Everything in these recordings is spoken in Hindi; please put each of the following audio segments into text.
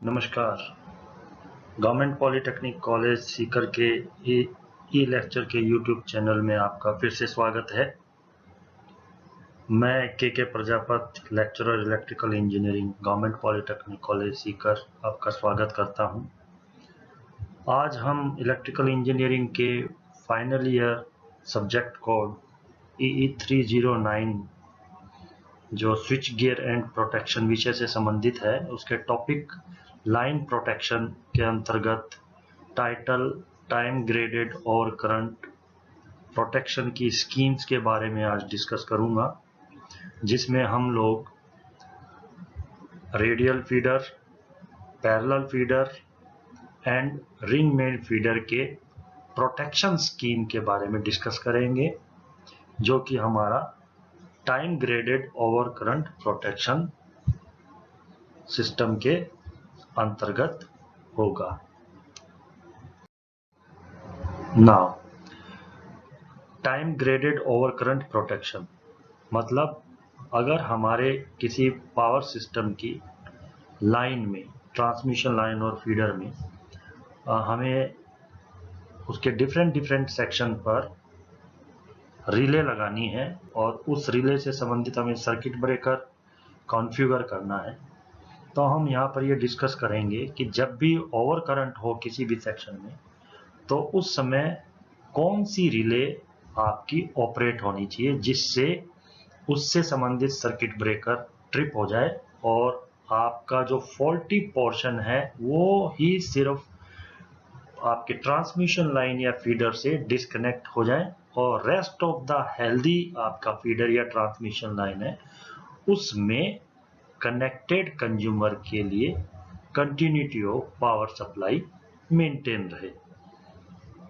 नमस्कार। गवर्नमेंट पॉलिटेक्निक कॉलेज सीकर के ई लेक्चर के यूट्यूब चैनल में आपका फिर से स्वागत है। मैं के Prajapati, lecturer electrical engineering, government polytechnic college Sikar आपका स्वागत करता हूं। आज हम इलेक्ट्रिकल इंजीनियरिंग के final year subject code EE 309 जो स्विच गियर एंड प्रोटेक्शन विषय से संबंधित है, उसके टॉपिक लाइन प्रोटेक्शन के अंतर्गत टाइटल टाइम ग्रेडेड और करंट प्रोटेक्शन की स्कीम्स के बारे में आज डिस्कस करूंगा, जिसमें हम लोग radial feeder, parallel feeder and ring main feeder के प्रोटेक्शन स्कीम के बारे में डिस्कस करेंगे, जो कि हमारा time graded over current protection system के अंतर्गत होगा। Now time graded over current protection मतलब अगर हमारे किसी पावर सिस्टम की लाइन में, ट्रांसमिशन लाइन और फीडर में हमें उसके डिफरेंट सेक्शन पर रिले लगानी है और उस रिले से संबंधित हमें सर्किट ब्रेकर कॉन्फ़िगर करना है, तो हम यहाँ पर ये डिस्कस करेंगे कि जब भी ओवर करंट हो किसी भी सेक्शन में, तो उस समय कौन सी रिले आपकी ऑपरेट होनी चाहिए जिससे उससे संबंधित सर्किट ब्रेकर ट्रिप हो जाए और आपका जो फॉल्टी पोर्शन है वो ही सिर्फ आपके ट्रांसमिशन लाइन या फीडर से डिस्कनेक्ट हो जाए और रेस्ट ऑफ द हेल्दी आपका फीडर या ट्रांसमिशन लाइन है उसमें कनेक्टेड कंज्यूमर के लिए continuity of power supply maintain रहे।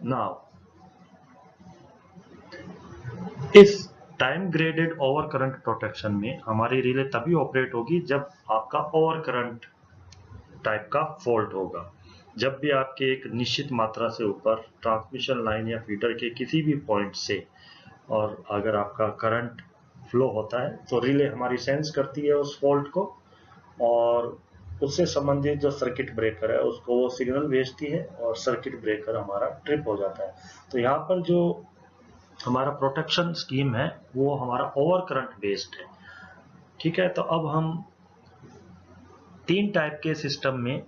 नाउ इस time graded over current protection में हमारी रिले तभी ऑपरेट होगी जब आपका ओवर करंट टाइप का फॉल्ट होगा। जब भी आपके एक निश्चित मात्रा से ऊपर ट्रांसमिशन लाइन या फीडर के किसी भी पॉइंट से और अगर आपका करंट फ्लो होता है तो रिले हमारी सेंस करती है उस फॉल्ट को और उससे संबंधित जो सर्किट ब्रेकर है उसको वो सिग्नल भेजती है और सर्किट ब्रेकर हमारा ट्रिप हो जाता है। तो यहाँ पर जो हमारा प्रोटेक्शन स्कीम है वो हमारा ओवर करंट बेस्ड है। ठीक है, तो अब हम 3 टाइप के सिस्टम में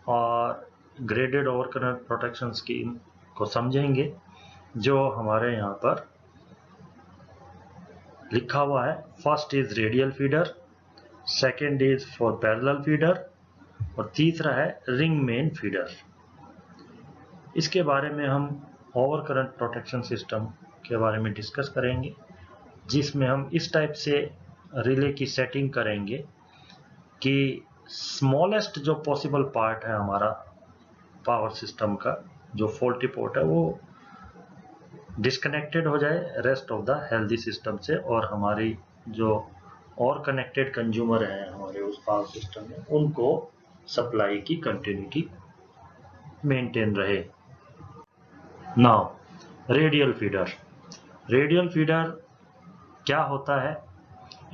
और graded over current protection scheme को समझेंगे, जो हमारे यहाँ पर लिखा हुआ है। First is radial feeder, second is for parallel feeder और तीसरा है रिंग मेन फीडर। इसके बारे में हम ओवर करंट प्रोटेक्शन सिस्टम के बारे में डिस्कस करेंगे, जिसमें हम इस टाइप से रिले की सेटिंग करेंगे कि स्मॉलेस्ट जो पॉसिबल पार्ट है हमारा पावर सिस्टम का, जो फॉल्टी पोर्ट है, वो डिस्कनेक्टेड हो जाए rest of the healthy system से और हमारी जो और कनेक्टेड कंज्यूमर हैं हमारे उस पावर सिस्टम में, उनको सप्लाई की कंटिन्यूटी मेंटेन रहे। Now radial feeder. Radial feeder क्या होता है?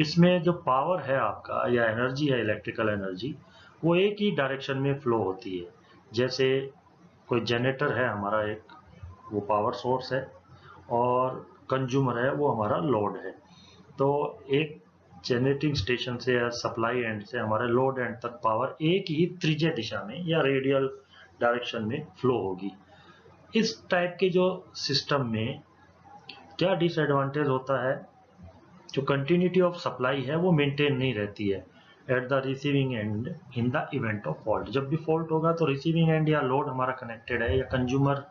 इसमें जो पावर है आपका या एनर्जी है, इलेक्ट्रिकल एनर्जी, वो एक ही डायरेक्शन में फ्लो होती है। जैसे कोई जनरेटर है हमारा एक, वो पावर सोर्स है और कंज्यूमर है वो हमारा लोड है। तो एक जनरेटिंग स्टेशन से या सप्लाई एंड से हमारे लोड एंड तक पावर एक ही त्रिज्य दिशा में या रेडियल डायरेक्शन में फ्लो होगी। इस टाइप के जो सिस्टम में क्या डिसएडवांटेज होता है, जो कंटिन्यूटी ऑफ सप्लाई है वो मेंटेन नहीं रहती है at the receiving and in the event of fault. जब भी फॉल्ट होगा तो रिसीविंग एंड या लोड हमारा कनेक्टेड है या कंज्यूमर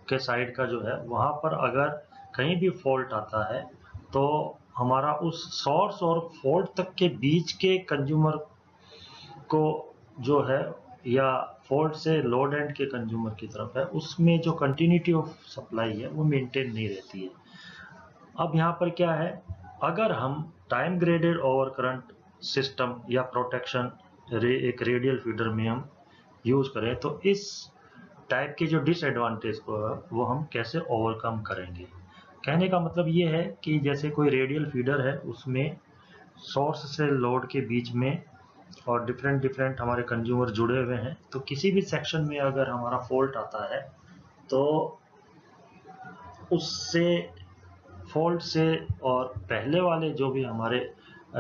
के साइड का जो है, वहां पर अगर कहीं भी फॉल्ट आता है तो हमारा उस सोर्स और फॉल्ट तक के बीच के कंज्यूमर को जो है, या फॉल्ट से लोड एंड के कंज्यूमर की तरफ है, उसमें जो कंटिन्यूटी ऑफ सप्लाई है वो मेंटेन नहीं रहती है। अब यहाँ पर क्या है, अगर हम time graded over current system या प्रोटेक्शन एक रेडियल फीडर में हम यूज करें तो इस टाइप के जो डिसएडवांटेज को है वो हम कैसे ओवरकम करेंगे। कहने का मतलब ये है कि जैसे कोई रेडियल फीडर है, उसमें सोर्स से लोड के बीच में और डिफरेंट डिफरेंट हमारे कंज्यूमर जुड़े हुए हैं, तो किसी भी सेक्शन में अगर हमारा फॉल्ट आता है तो उससे फॉल्ट से और पहले वाले जो भी हमारे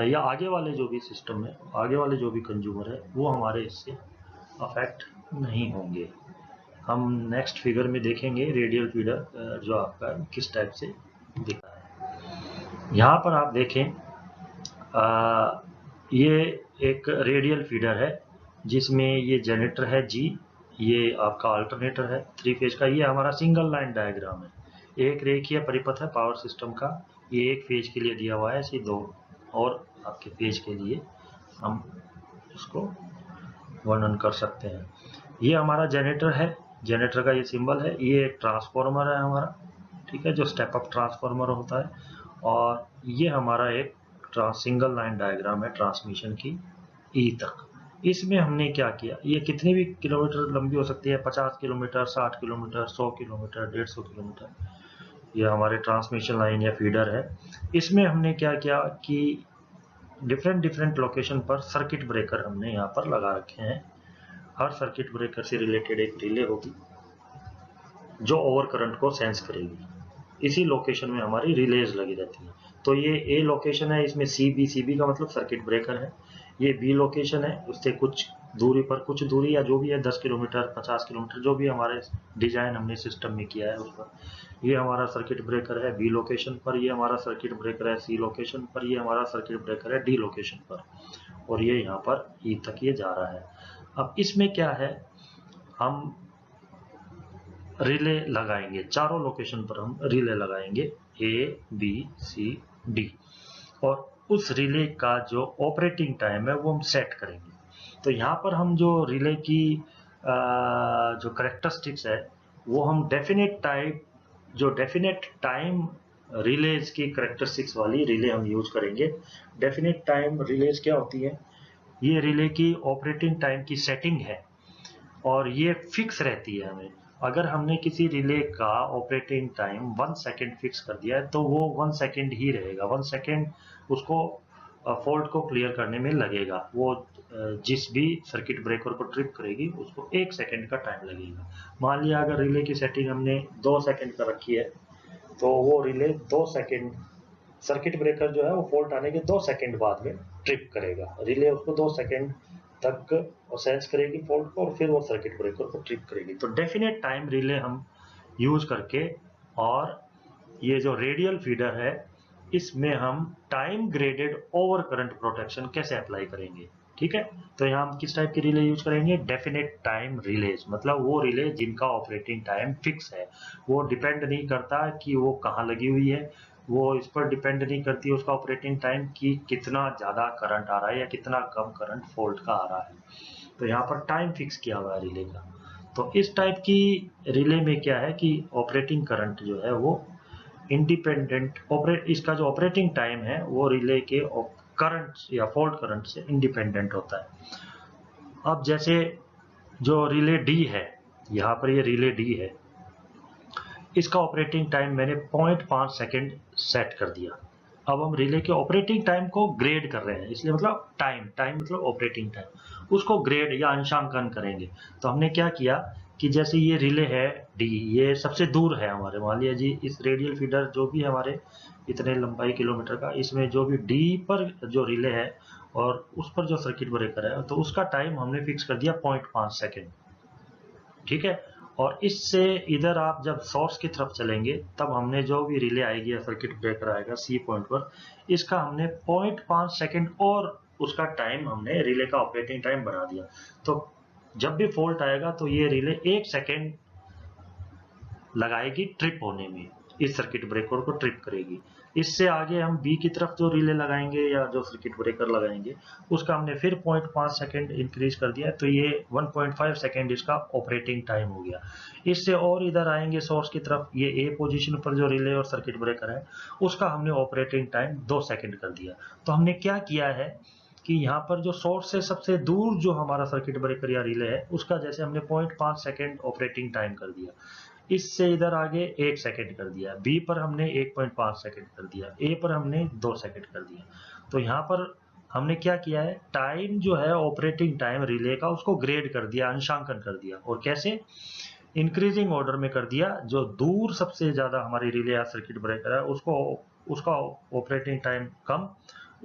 या आगे वाले जो भी सिस्टम है, आगे वाले जो भी कंज्यूमर है, वो हमारे इससे अफेक्ट नहीं होंगे। हम नेक्स्ट फिगर में देखेंगे रेडियल फीडर जो आपका किस टाइप से दिखा है। यहाँ पर आप देखें ये एक रेडियल फीडर है जिसमें ये जनरेटर है जी, ये आपका अल्टरनेटर है 3 फेज का। ये हमारा सिंगल लाइन डायग्राम है, एक रेखीय परिपथ है पावर सिस्टम का। ये एक फेज के लिए दिया हुआ है, ऐसे 2 और आपके फेज के लिए हम इसको वर्णन कर सकते हैं। ये हमारा जनरेटर है, जनरेटर का ये सिंबल है। ये एक ट्रांसफार्मर है हमारा, ठीक है, जो स्टेप अप ट्रांसफार्मर होता है। और ये हमारा एक सिंगल लाइन डायग्राम है ट्रांसमिशन की ई तक। इसमें हमने क्या किया, ये कितनी भी किलोमीटर लंबी हो सकती है, 50 किलोमीटर, 60 किलोमीटर, 100 किलोमीटर, 150 किलोमीटर, ये हमारे ट्रांसमिशन लाइन या फीडर है। इसमें हमने क्या किया कि डिफरेंट डिफरेंट लोकेशन पर सर्किट ब्रेकर हमने यहाँ पर लगा रखे हैं। हर सर्किट ब्रेकर से रिलेटेड एक रिले होगी जो ओवर करंट को सेंस करेगी। इसी लोकेशन में हमारी रिलेज लगी रहती है। तो ये ए लोकेशन है, इसमें सी बी का मतलब सर्किट ब्रेकर है। ये बी लोकेशन है, उससे कुछ दूरी पर, कुछ दूरी या जो भी है 10 किलोमीटर, 50 किलोमीटर, जो भी हमारे डिजाइन हमने सिस्टम में किया है उस पर ये हमारा सर्किट ब्रेकर है बी लोकेशन पर। ये हमारा सर्किट ब्रेकर है सी लोकेशन पर। ये हमारा सर्किट ब्रेकर है डी लोकेशन पर। और ये यहाँ पर ई तक ये जा रहा है। अब इसमें क्या है, हम रिले लगाएंगे, चारों लोकेशन पर हम रिले लगाएंगे ए बी सी डी, और उस रिले का जो ऑपरेटिंग टाइम है वो हम सेट करेंगे। तो यहाँ पर हम जो रिले की जो करेक्टरिस्टिक्स है वो हम डेफिनेट टाइम रिलेज की करेक्टरिस्टिक्स वाली रिले हम यूज करेंगे। डेफिनेट टाइम रिलेज क्या होती है, ये रिले की ऑपरेटिंग टाइम की सेटिंग है और ये फिक्स रहती है। हमें अगर हमने किसी रिले का ऑपरेटिंग टाइम 1 सेकेंड फिक्स कर दिया है तो वो 1 सेकेंड ही रहेगा। 1 सेकेंड उसको फॉल्ट को क्लियर करने में लगेगा। वो जिस भी सर्किट ब्रेकर को ट्रिप करेगी उसको 1 सेकेंड का टाइम लगेगा। मान लिया अगर रिले की सेटिंग हमने 2 सेकेंड का रखी है तो वो रिले 2 सेकेंड, सर्किट ब्रेकर जो है वो फॉल्ट आने के 2 सेकेंड बाद में ट्रिप करेगा। रिले उसको 2 सेकेंड तक सेंस करेगी फॉल्ट को और फिर वो सर्किट ब्रेकर को ट्रिप करेगी। तो डेफिनेट टाइम रिले हम यूज करके, और ये जो रेडियल फीडर है इसमें हम time graded over current protection कैसे अप्लाई करेंगे, ठीक है। तो यहाँ हम किस टाइप की रिले यूज करेंगे, डेफिनेट टाइम रिलेज, मतलब वो रिले जिनका ऑपरेटिंग टाइम फिक्स है। वो डिपेंड नहीं करता कि वो कहाँ लगी हुई है, वो इस पर डिपेंड नहीं करती उसका ऑपरेटिंग टाइम कि कितना ज़्यादा करंट आ रहा है या कितना कम करंट फॉल्ट का आ रहा है। तो यहाँ पर टाइम फिक्स किया हुआ है रिले का। तो इस टाइप की रिले में क्या है कि ऑपरेटिंग करंट जो है वो इंडिपेंडेंट इसका जो ऑपरेटिंग टाइम है वो रिले के करंट या फॉल्ट करंट से इंडिपेंडेंट होता है। अब जैसे जो रिले डी है, यहाँ पर ये रिले डी है, इसका ऑपरेटिंग टाइम मैंने 0.5 सेकेंड सेट कर दिया। अब हम रिले के ऑपरेटिंग टाइम को ग्रेड कर रहे हैं, इसलिए मतलब टाइम मतलब ऑपरेटिंग टाइम, उसको ग्रेड या अंशांकन करेंगे। तो हमने क्या किया कि जैसे ये रिले है डी, ये सबसे दूर है हमारे, मान लिया जी इस रेडियल फीडर जो भी हमारे इतने लंबाई किलोमीटर का, इसमें जो भी डी पर जो रिले है और उस पर जो सर्किट ब्रेकर है, तो उसका टाइम हमने फिक्स कर दिया 0.5 सेकेंड, ठीक है। और इससे इधर आप जब सोर्स की तरफ चलेंगे तब हमने जो भी रिले आएगी या सर्किट ब्रेकर आएगा सी पॉइंट पर, इसका हमने 0.5 सेकेंड और उसका टाइम हमने रिले का ऑपरेटिंग टाइम बढ़ा दिया। तो जब भी फॉल्ट आएगा तो ये रिले 1 सेकेंड लगाएगी ट्रिप होने में, इस सर्किट ब्रेकर को ट्रिप करेगी। इससे आगे हम बी की तरफ जो रिले लगाएंगे या जो सर्किट ब्रेकर लगाएंगे उसका हमने फिर 0.5 सेकेंड इंक्रीज कर दिया, तो ये 1.5 सेकेंड इसका ऑपरेटिंग टाइम हो गया। इससे और इधर आएंगे सोर्स की तरफ, ये ए पोजीशन पर जो रिले और सर्किट ब्रेकर है उसका हमने ऑपरेटिंग टाइम 2 सेकेंड कर दिया। तो हमने क्या किया है कि यहाँ पर जो सोर्स से सबसे दूर जो हमारा सर्किट ब्रेकर या रिले है उसका जैसे हमने 0.5 सेकेंड ऑपरेटिंग टाइम कर दिया, इससे इधर आगे 1 सेकेंड कर दिया, बी पर हमने 1.5 सेकेंड कर दिया, ए पर हमने 2 सेकेंड कर दिया। तो यहाँ पर हमने क्या किया है, टाइम जो है ऑपरेटिंग टाइम रिले का उसको ग्रेड कर दिया, अंशांकन कर दिया। और कैसे? इंक्रीजिंग ऑर्डर में कर दिया। जो दूर सबसे ज्यादा हमारी रिले या सर्किट ब्रेकर है उसको उसका ऑपरेटिंग टाइम कम,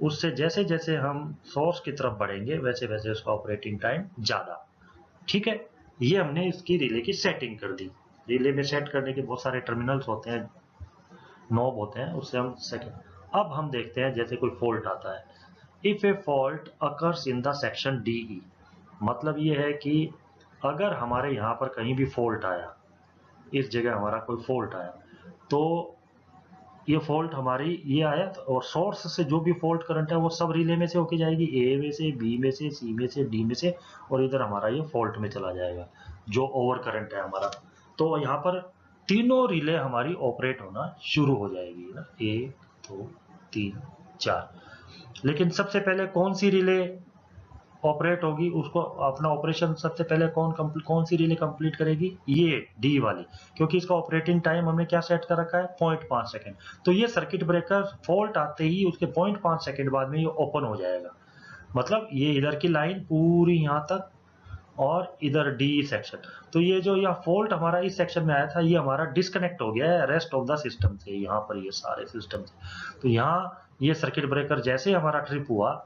उससे जैसे जैसे हम सोर्स की तरफ बढ़ेंगे वैसे वैसे उसका ऑपरेटिंग टाइम ज्यादा। ठीक है, ये हमने इसकी रिले की सेटिंग कर दी। रिले में सेट करने के बहुत सारे टर्मिनल्स होते हैं, नॉब होते हैं, उससे हम सेकंड। अब हम देखते हैं जैसे कोई फॉल्ट आता है, if A fault occurs in the section D, मतलब ये है कि अगर हमारे यहाँ पर कहीं भी फॉल्ट आया, इस जगह हमारा कोई फॉल्ट आया, तो ये फॉल्ट हमारी ये आया और सोर्स से जो भी फॉल्ट करंट है वो सब रिले में से होके जाएगी, ए में से, बी में से, सी में से, डी में से, और इधर हमारा ये फॉल्ट में चला जाएगा जो ओवर करंट है हमारा। तो यहाँ पर तीनों रिले हमारी ऑपरेट होना शुरू हो जाएगी ना, 1 2 3 4। लेकिन सबसे पहले कौन सी रिले ऑपरेट होगी, उसको अपना ऑपरेशन सबसे पहले कौन सी रिले कंप्लीट करेगी, ये डी वाली, क्योंकि इसका ऑपरेटिंग टाइम हमने क्या सेट कर रखा है, 0.5 सेकंड। तो ये सर्किट ब्रेकर फॉल्ट आते ही उसके 0.5 सेकंड बाद में ये ओपन हो जाएगा। मतलब ये इधर की लाइन पूरी यहाँ तक और इधर डी सेक्शन। तो ये जो यह फॉल्ट हमारा इस सेक्शन में आया था ये हमारा डिस्कनेक्ट हो गया है रेस्ट ऑफ द सिस्टम से, यहाँ पर ये सारे सिस्टम से। तो यहाँ ये सर्किट ब्रेकर जैसे हमारा ट्रिप हुआ,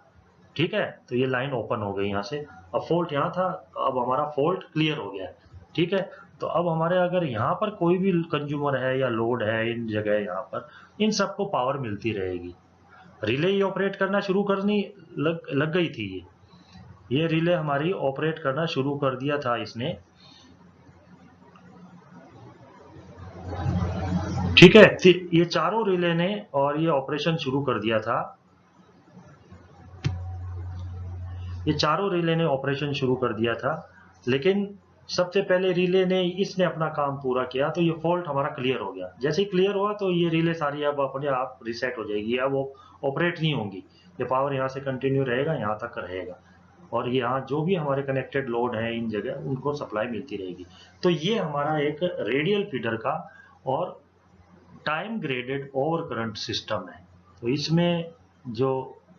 ठीक है, तो ये लाइन ओपन हो गई यहाँ से। अब फॉल्ट यहाँ था, अब हमारा फॉल्ट क्लियर हो गया है। ठीक है, तो अब हमारे अगर यहाँ पर कोई भी कंज्यूमर है या लोड है, इन जगह यहाँ पर इन सबको पावर मिलती रहेगी। रिले ही ऑपरेट करना शुरू करनी लग गई थी। ये रिले हमारी ऑपरेट करना शुरू कर दिया था इसने। ठीक है, ये चारों रिले ने और ये ऑपरेशन शुरू कर दिया था। ये चारों रिले ने ऑपरेशन शुरू कर दिया था, लेकिन सबसे पहले रिले ने इसने अपना काम पूरा किया तो ये फॉल्ट हमारा क्लियर हो गया। जैसे ही क्लियर हुआ तो ये रिले सारी अब अपने आप रिसेट हो जाएगी, अब वो ऑपरेट नहीं होंगी। ये पावर यहाँ से कंटिन्यू रहेगा, यहाँ तक रहेगा, और यहाँ जो भी हमारे कनेक्टेड लोड है इन जगह उनको सप्लाई मिलती रहेगी। तो ये हमारा एक रेडियल फीडर का और time graded over current system है। तो इसमें जो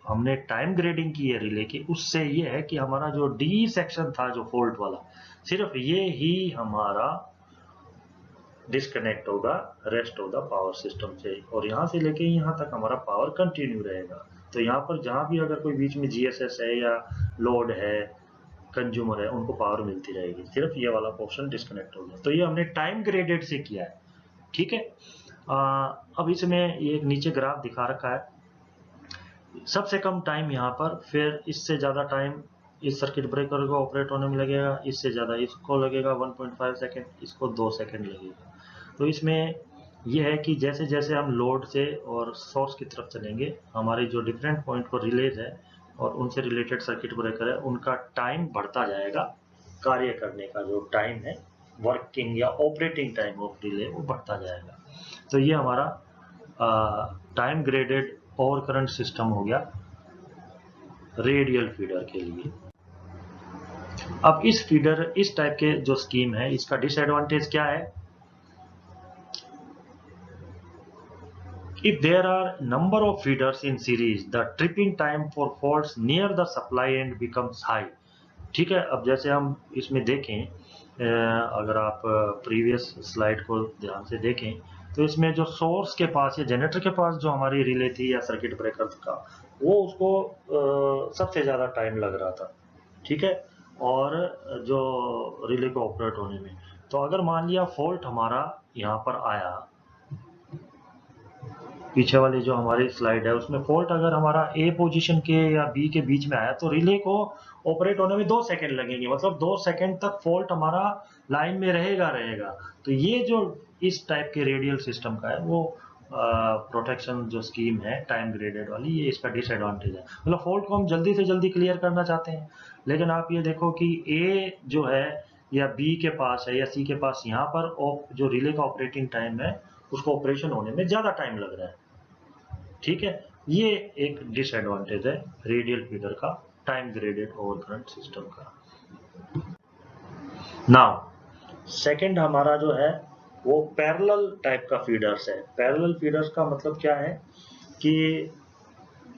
हमने टाइम ग्रेडिंग की है रिले की, उससे ये है कि हमारा जो डी सेक्शन था जो फॉल्ट वाला, सिर्फ ये ही हमारा डिस्कनेक्ट होगा rest of the power system से, और यहाँ से लेके यहाँ तक हमारा पावर कंटिन्यू रहेगा। तो यहाँ पर जहाँ भी अगर कोई बीच में जीएसएस है या लोड है, कंज्यूमर है, उनको पावर मिलती रहेगी, सिर्फ ये वाला पोर्शन डिस्कनेक्ट हो गया। तो ये हमने टाइम ग्रेडेड से किया है। ठीक है, अब इसमें ये एक नीचे ग्राफ दिखा रखा है, सबसे कम टाइम यहाँ पर, फिर इससे ज़्यादा टाइम इस सर्किट ब्रेकर को ऑपरेट होने में लगेगा, इससे ज़्यादा इसको लगेगा 1.5 सेकेंड, इसको 2 सेकेंड लगेगा। तो इसमें यह है कि जैसे जैसे हम लोड से और सोर्स की तरफ चलेंगे, हमारे जो डिफरेंट पॉइंट पर रिलेज है और उनसे रिलेटेड सर्किट ब्रेकर है, उनका टाइम बढ़ता जाएगा। कार्य करने का जो टाइम है, वर्किंग या ऑपरेटिंग टाइम ऑफ रिले, वो बढ़ता जाएगा। तो ये हमारा time graded over current system हो गया रेडियल फीडर के लिए। अब इस टाइप के जो स्कीम है, इसका डिसएडवांटेज क्या है? If there are number of feeders in series, the tripping time for faults near the supply end becomes high. ठीक है, अब जैसे हम इसमें देखें, अगर आप प्रीवियस स्लाइड को ध्यान से देखें, तो इसमें जो सोर्स के पास या जनरेटर के पास जो हमारी रिले थी या सर्किट ब्रेकर का, वो उसको सबसे ज़्यादा टाइम लग रहा था। ठीक है, और जो रिले को ऑपरेट होने में, तो अगर मान लिया फॉल्ट हमारा यहाँ पर आया, पीछे वाली जो हमारी स्लाइड है उसमें फॉल्ट अगर हमारा ए पोजीशन के या बी के बीच में आया, तो रिले को ऑपरेट होने में 2 सेकंड लगेंगे, मतलब 2 सेकंड तक फॉल्ट हमारा लाइन में रहेगा। तो ये जो इस टाइप के रेडियल सिस्टम का है, वो प्रोटेक्शन जो स्कीम है टाइम ग्रेडेड वाली, ये इसका डिसएडवांटेज है। मतलब फॉल्ट को हम जल्दी से जल्दी क्लियर करना चाहते हैं, लेकिन आप ये देखो कि ए जो है या बी के पास है या सी के पास, यहाँ पर जो रिले का ऑपरेटिंग टाइम है उसको ऑपरेशन होने में ज्यादा टाइम लग रहा है। ठीक है, ये एक डिसएडवांटेज है रेडियल फीडर का, time graded over current system का। नाउ सेकंड हमारा जो है वो पैरेलल टाइप का फीडर्स है। पैरेलल फीडर्स का मतलब क्या है कि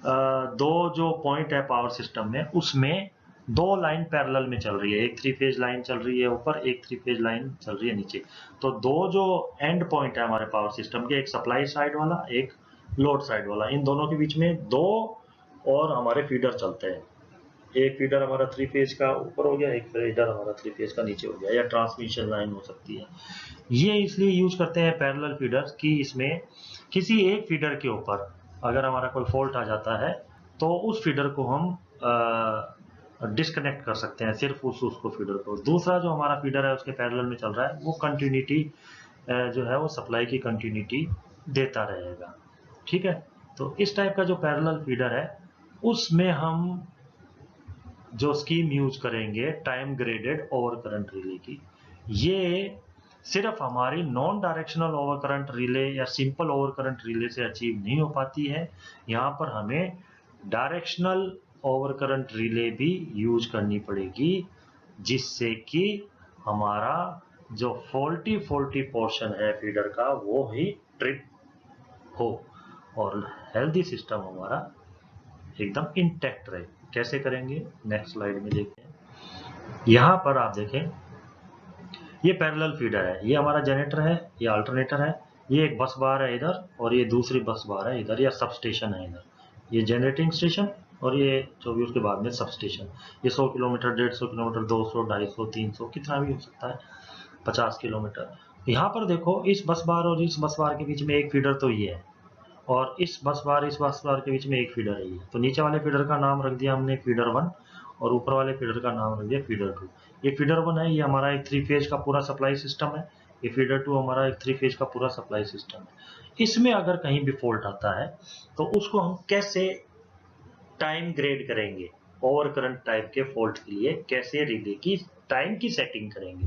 दो जो पॉइंट है पावर सिस्टम में, उसमें दो लाइन पैरेलल में चल रही है, एक 3 फेज लाइन चल रही है ऊपर, एक 3 फेज लाइन चल रही है नीचे। तो दो जो एंड पॉइंट है हमारे पावर सिस्टम के, एक सप्लाई साइड वाला, एक लोड साइड वाला, इन दोनों के बीच में दो और हमारे फीडर चलते हैं। एक फीडर हमारा 3 फेज का ऊपर हो गया, एक फीडर हमारा 3 फेज का नीचे हो गया, या ट्रांसमिशन लाइन हो सकती है। ये इसलिए यूज करते हैं पैरेलल फीडर्स कि इसमें किसी एक फीडर के ऊपर अगर हमारा कोई फॉल्ट आ जाता है तो उस फीडर को हम डिस्कनेक्ट कर सकते हैं, सिर्फ उसको फीडर को। दूसरा जो हमारा फीडर है उसके पैरेलल में चल रहा है, वो कंटिन्यूटी जो है वो सप्लाई की कंटिन्यूटी देता रहेगा। ठीक है, तो इस टाइप का जो पैरेलल फीडर है उसमें हम जो स्कीम यूज करेंगे time graded over current relay की, ये सिर्फ हमारी non directional over current relay या सिंपल ओवर करंट रिले से अचीव नहीं हो पाती है। यहाँ पर हमें डायरेक्शनल ओवर करंट रिले भी यूज करनी पड़ेगी, जिससे कि हमारा जो फॉल्टी पोर्शन है फीडर का वो ही ट्रिप हो और हेल्दी सिस्टम हमारा एकदम इंटैक्ट रहे। कैसे करेंगे, नेक्स्ट स्लाइड में देखते हैं। यहाँ पर आप देखें, ये पैरेलल फीडर है, ये हमारा जनरेटर है, ये अल्टरनेटर है, ये एक बस बार है इधर और ये दूसरी बस बार है इधर, या सब स्टेशन है इधर, ये जनरेटिंग स्टेशन और ये जो भी उसके बाद में सब स्टेशन। ये 100 किलोमीटर, 150 किलोमीटर, 200, 250, 300, कितना भी हो सकता है, 50 किलोमीटर। यहाँ पर देखो, इस बस बार और इस बस बार के बीच में एक फीडर तो ये है, और इस बस बार के बीच में एक फीडर है ये। तो नीचे वाले फीडर का नाम रख दिया हमने फीडर 1 और ऊपर वाले फीडर का नाम रख दिया फीडर 2। ये फीडर 1 है, ये हमारा एक 3 फेज का पूरा सप्लाई सिस्टम है। ये फीडर 2 हमारा एक 3 फेज का पूरा सप्लाई सिस्टम है। इसमें अगर कहीं भी फॉल्ट आता है तो उसको हम कैसे टाइम ग्रेड करेंगे, ओवर करंट टाइप के फॉल्ट के लिए कैसे रिले की टाइम की सेटिंग करेंगे,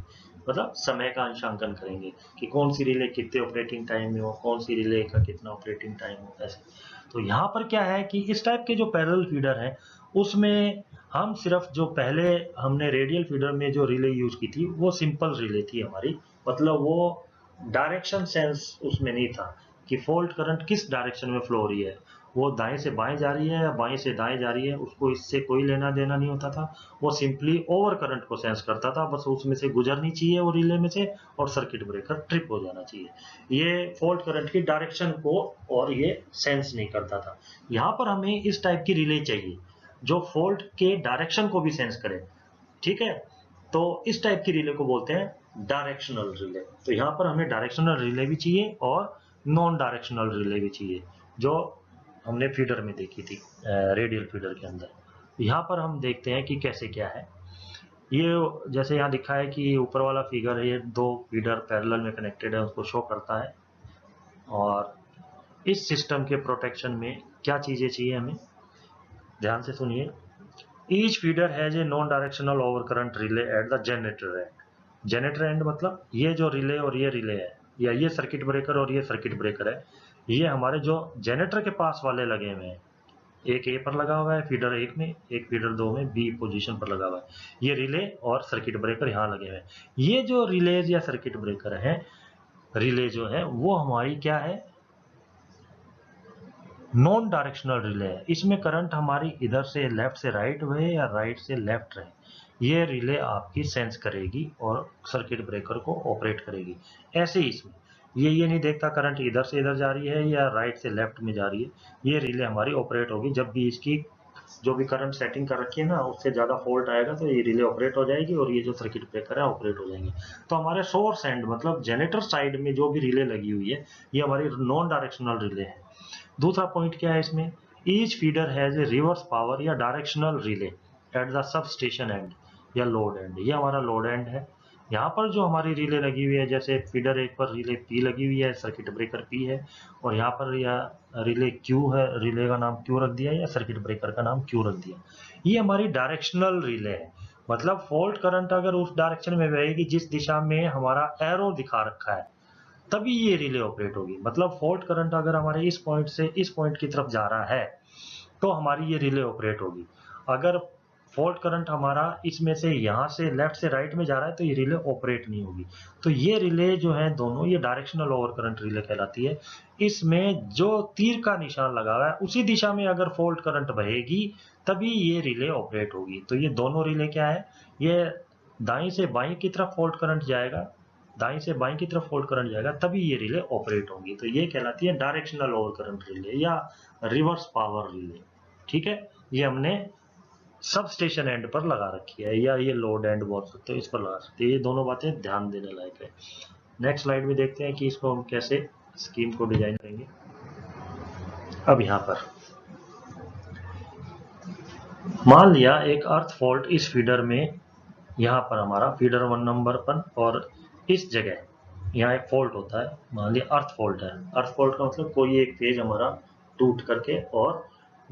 मतलब समय का अंशांकन करेंगे कि कौन सी रिले कितने ऑपरेटिंग टाइम में हो, कौन सी रिले का कितना ऑपरेटिंग टाइम हो, ऐसे। तो यहाँ पर क्या है कि इस टाइप के जो पैरेलल फीडर है उसमें हम सिर्फ जो पहले हमने रेडियल फीडर में जो रिले यूज की थी वो सिंपल रिले थी हमारी, मतलब वो डायरेक्शन सेंस उसमें नहीं था कि फॉल्ट करंट किस डायरेक्शन में फ्लो हो रही है, वो दाएं से बाएं जा रही है या बाएं से दाएं जा रही है, उसको इससे कोई लेना देना नहीं होता था। वो सिंपली ओवर करंट को सेंस करता था, बस उसमें से गुजरनी चाहिए वो रिले में से और सर्किट ब्रेकर ट्रिप हो जाना चाहिए। ये फॉल्ट करंट की डायरेक्शन को और ये सेंस नहीं करता था। यहाँ पर हमें इस टाइप की रिले चाहिए जो फॉल्ट के डायरेक्शन को भी सेंस करे। ठीक है, तो इस टाइप की रिले को बोलते हैं डायरेक्शनल रिले। तो यहाँ पर हमें डायरेक्शनल रिले भी चाहिए और नॉन डायरेक्शनल रिले भी चाहिए, जो हमने फीडर में देखी थी रेडियल फीडर के अंदर। यहाँ पर हम देखते हैं कि कैसे क्या है। ये जैसे यहाँ दिखा है कि ऊपर वाला फिगर है, ये दो फीडर पैरेलल में कनेक्टेड है, उसको शो करता है। और इस सिस्टम के प्रोटेक्शन में क्या चीजें चाहिए हमें, ध्यान से सुनिए। Each feeder has a non directional over current relay at the generator and. Generator and मतलब ये जो रिले और ये रिले है, या ये सर्किट ब्रेकर और ये सर्किट ब्रेकर है, ये हमारे जो जनरेटर के पास वाले लगे हुए हैं। एक ए पर लगा हुआ है फीडर 1 में, एक फीडर 2 में बी पोजीशन पर लगा हुआ है। ये रिले और सर्किट ब्रेकर यहाँ लगे हुए हैं। ये जो रिलेज या सर्किट ब्रेकर है, रिले जो है वो हमारी क्या है, नॉन डायरेक्शनल रिले है। इसमें करंट हमारी इधर से लेफ्ट से राइट रहे या राइट से लेफ्ट रहे, ये रिले आपकी सेंस करेगी और सर्किट ब्रेकर को ऑपरेट करेगी। ऐसे ही इसमें ये नहीं देखता करंट इधर से इधर जा रही है या राइट से लेफ्ट में जा रही है, ये रिले हमारी ऑपरेट होगी। जब भी इसकी जो भी करंट सेटिंग कर रखी है ना, उससे ज्यादा फॉल्ट आएगा तो ये रिले ऑपरेट हो जाएगी और ये जो सर्किट ब्रेकर है ऑपरेट हो जाएंगे। तो हमारे सोर्स एंड मतलब जनरेटर साइड में जो भी रिले लगी हुई है, ये हमारी नॉन डायरेक्शनल रिले है। दूसरा पॉइंट क्या है इसमें, each feeder has a reverse power या directional relay at the substation end या लोड एंड। ये हमारा लोड एंड है। यहाँ पर जो हमारी रिले लगी हुई है, जैसे फीडर 1 पर रिले पी लगी हुई है, सर्किट ब्रेकर पी है, और यहाँ पर या रिले क्यू है, रिले का नाम क्यू रख दिया या सर्किट ब्रेकर का नाम क्यू रख दिया। ये हमारी डायरेक्शनल रिले है, मतलब फॉल्ट करंट अगर उस डायरेक्शन में बहेगी जिस दिशा में हमारा एरो दिखा रखा है, तभी ये रिले ऑपरेट होगी। मतलब फॉल्ट करंट अगर हमारे इस पॉइंट से इस पॉइंट की तरफ जा रहा है तो हमारी ये रिले ऑपरेट होगी। अगर फॉल्ट करंट हमारा इसमें से यहाँ से लेफ्ट से राइट में जा रहा है तो ये रिले ऑपरेट नहीं होगी। तो ये रिले जो है दोनों, ये डायरेक्शनल ओवर करंट रिले कहलाती है। इसमें जो तीर का निशान लगा हुआ है उसी दिशा में अगर फॉल्ट करंट बहेगी तभी ये रिले ऑपरेट होगी। तो ये दोनों रिले क्या है, ये दाईं से बाईं की तरफ फॉल्ट करंट जाएगा, दाईं से बाईं की तरफ फॉल्ट करंट जाएगा तभी ये रिले ऑपरेट होंगी। तो ये कहलाती है डायरेक्शनल ओवर करंट रिले या रिवर्स पावर रिले। ठीक है, ये हमने सब स्टेशन एंड पर लगा रखी है, या ये लोड एंड बोल सकते हो, इस पर लगा सकते हैं। ये दोनों बातें ध्यान देने लायक है। नेक्स्ट स्लाइड में देखते हैं कि इसको हम कैसे स्कीम को डिजाइन करेंगे। अब यहाँ पर मान लिया एक अर्थ फॉल्ट इस फीडर में, यहाँ पर हमारा फीडर 1 नंबर पर, और इस जगह यहाँ एक फॉल्ट होता है, मान लिया अर्थ फॉल्ट है। अर्थ फॉल्ट का मतलब कोई एक फेज हमारा टूट करके और